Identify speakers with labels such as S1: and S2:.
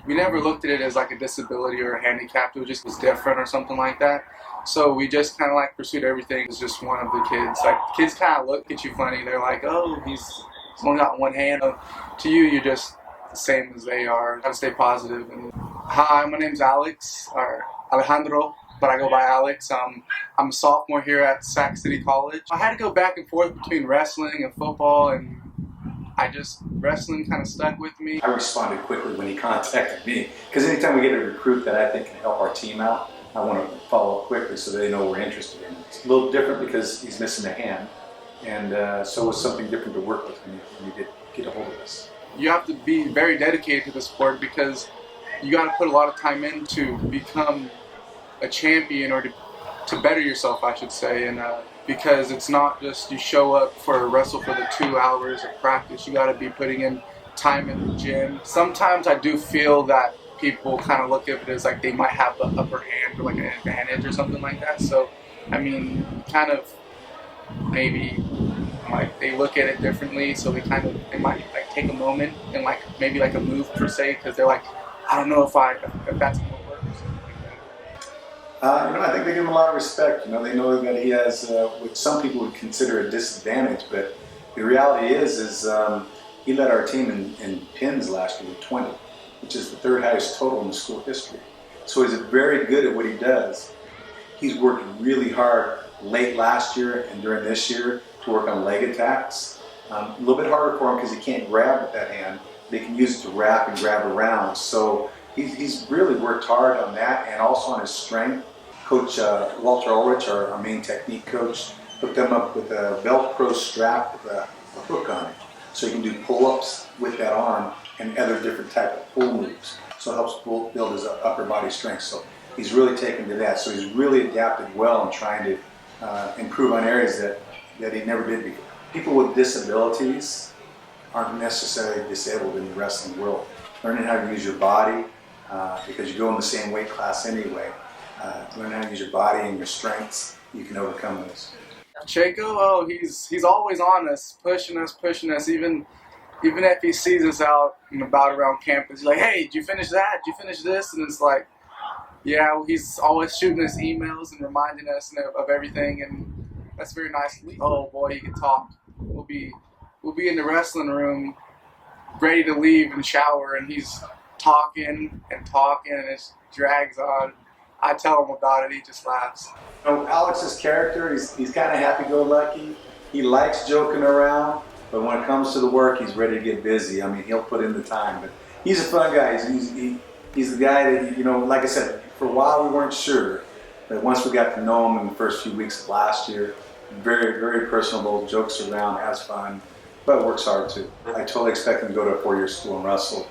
S1: We never looked at it as like a disability or a handicap. It just was different or something like that. So we just kind of like pursued everything as just one of the kids. Like kids kind of look at you funny. They're like, oh, he's only got one hand. To you, you're just the same as they are. Gotta stay positive. And hi, my name's Alex or Alejandro, but I go by Alex. I'm a sophomore here at Sac City College. I had to go back and forth between wrestling and football, and wrestling kind of stuck with me.
S2: I responded quickly when he contacted me because anytime we get a recruit that I think can help our team out, I want to follow up quickly so they know we're interested in it. It's a little different because he's missing a hand, and so it's something different to work with when you get a hold of us.
S1: You have to be very dedicated to the sport because you got to put a lot of time in to become a champion or to better yourself, I should say, and because it's not just you show up for a wrestle for the 2 hours of practice. You got to be putting in time in the gym. Sometimes I do feel that people kind of look at it as like they might have the upper hand or like an advantage or something like that. So, I mean, kind of maybe like they look at it differently. So they might like take a moment and like maybe like a move per se because they're like, I don't know if that's gonna work or something like that.
S2: I think they give him a lot of respect. They know that he has what some people would consider a disadvantage, but the reality is he led our team in pins last year with 20, which is the third highest total in the school history. So he's very good at what he does. He's worked really hard late last year and during this year to work on leg attacks. A little bit harder for him because he can't grab with that hand. They can use it to wrap and grab around. So he's really worked hard on that and also on his strength. Coach Walter Ulrich, our main technique coach, hooked them up with a Velcro strap with a hook on it. So he can do pull-ups with that arm and other different type of pull moves. So it helps build his upper body strength. So he's really taken to that. So he's really adapted well in trying to improve on areas that he never did before. People with disabilities aren't necessarily disabled in the wrestling world. Learning how to use your body, because you go in the same weight class anyway, learning how to use your body and your strengths, you can overcome those.
S1: Chaco, oh, he's always on us, pushing us, even if he sees us out and about around campus. He's like, hey, did you finish that? Did you finish this? And it's like, yeah, he's always shooting us emails and reminding us of everything, and that's very nice. Oh boy, he can talk. We'll be in the wrestling room, ready to leave and shower, and he's talking, and it drags on. I tell him about it, he just laughs.
S2: Alex's character, he's kind of happy-go-lucky. He likes joking around, but when it comes to the work, he's ready to get busy. I mean, he'll put in the time, but he's a fun guy. He's the guy that, like I said, for a while we weren't sure, but once we got to know him in the first few weeks of last year, very, very personable, jokes around, has fun, but works hard too. I totally expect him to go to a 4-year school and wrestle.